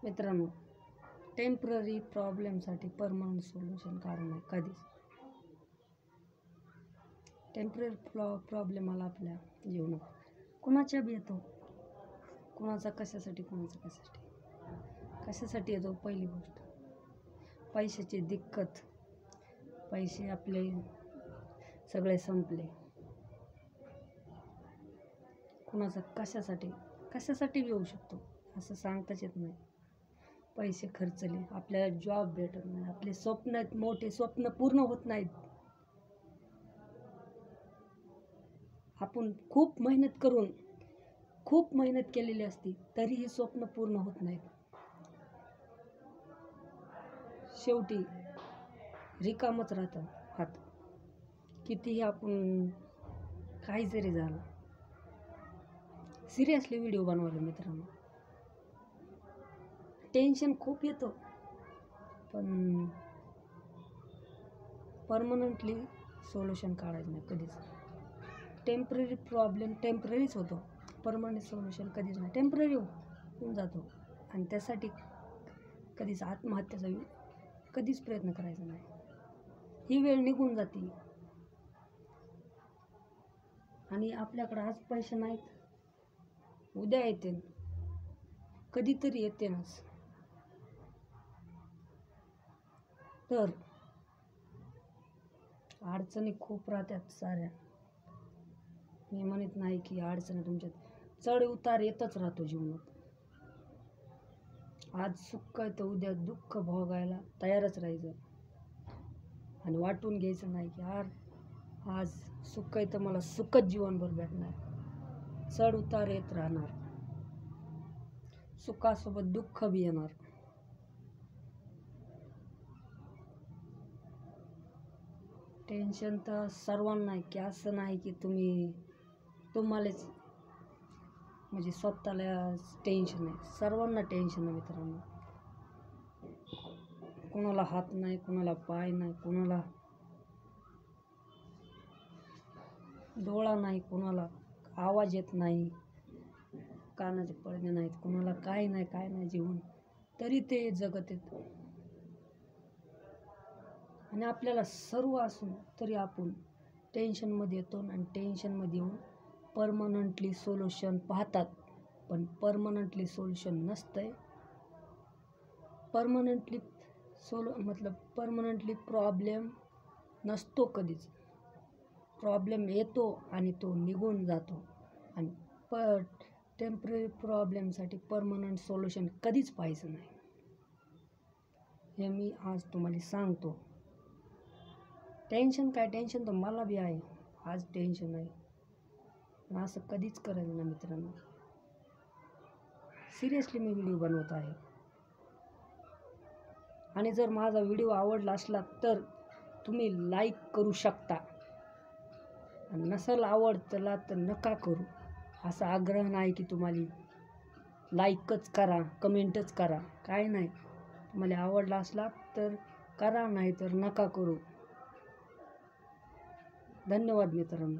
मित्रांनो, temporary प्रॉब्लेमसाठी permanent solution काढू नये कधीच. टेम्पररी प्रॉब्लेम आला आपल्या जीवनात, कुणाच्या बी येतो. कुणाचा कशासाठी कशासाठी येतो. पहिली गोष्ट पैशाची दिक्कत. पैसे आपले सगळे संपले. कुणाचा कशासाठी येऊ शकतो असं सांगताच येत नाही. पैसे खर्चले, आपल्याला जॉब भेटत नाही, आपले स्वप्न आहेत मोठे स्वप्न पूर्ण होत नाहीत. आपण खूप मेहनत केलेली असती तरीही स्वप्न पूर्ण होत नाहीत. शेवटी रिकामच राहतं हात. कितीही आपण काही जरी झालं. सिरियसली व्हिडिओ बनवायला मित्रांनो, टेन्शन खूप येतं, पण परमनंटली सोल्युशन काढायचं नाही कधीच. टेम्पररी प्रॉब्लेम टेम्पररीच होतो, परमनंट सोल्युशन कधीच नाही. टेम्पररी होऊन जातो आणि त्यासाठी कधीच आत्महत्येचा कधीच प्रयत्न करायचा नाही. ही वेळ निघून जाते आणि आपल्याकडे आज पैसे नाहीत, उद्या येते, कधीतरी येतेच. तर अडचणी खूप राहतात साऱ्या. मी म्हणत नाही की अडचणी तुमच्यात चढ उतार येतच राहतो जीवनात. आज सुख आहे तर उद्या दुःख भोगायला तयारच राहायचं आणि वाटून घ्यायचं नाही की आज सुख आहे तर मला सुखच जीवनभर भेटणार. चढ उतार येत राहणार, सुखासोबत दुःख बी येणार. टेन्शन तर सर्वांना आहे, की असं नाही की तुम्हालाच म्हणजे स्वतःला टेन्शन आहे. सर्वांना टेन्शन आहे मित्रांनो. कोणाला हात नाही, कोणाला पाय नाही, कोणाला डोळा नाही, कोणाला आवाज येत नाही, कानाचे पडदे नाहीत, कोणाला काय नाही जीवन, तरी ते जगत येत. आणि आपल्याला सर्व असून तरी आपण टेन्शनमध्ये येतो आणि टेन्शनमध्ये येऊन परमनंटली सोल्युशन पाहतात, पण परमनंटली सोल्युशन नसतंय. परमनंटली प्रॉब्लेम नसतो कधीच. प्रॉब्लेम येतो आणि तो निघून जातो. आणि टेम्पररी प्रॉब्लेमसाठी परमनंट सोल्युशन कधीच पाहायचं नाही, हे मी आज तुम्हाला सांगतो. टेन्शन तर मला बी आहे, आज टेन्शन आहे, पण असं कधीच करायचं नाही मित्रांनो. सिरियसली मी व्हिडिओ बनवत आहे. आणि जर माझा व्हिडिओ आवडला असला तर तुम्ही लाईक करू शकता, आणि नसेल आवडला तर नका करू. असा आग्रह नाही की तुम्हाला लाईकच करा, कमेंटच करा, काय नाही. तुम्हाला आवडला असला तर करा, नाही तर नका करू. धन्यवाद मित्रांनो.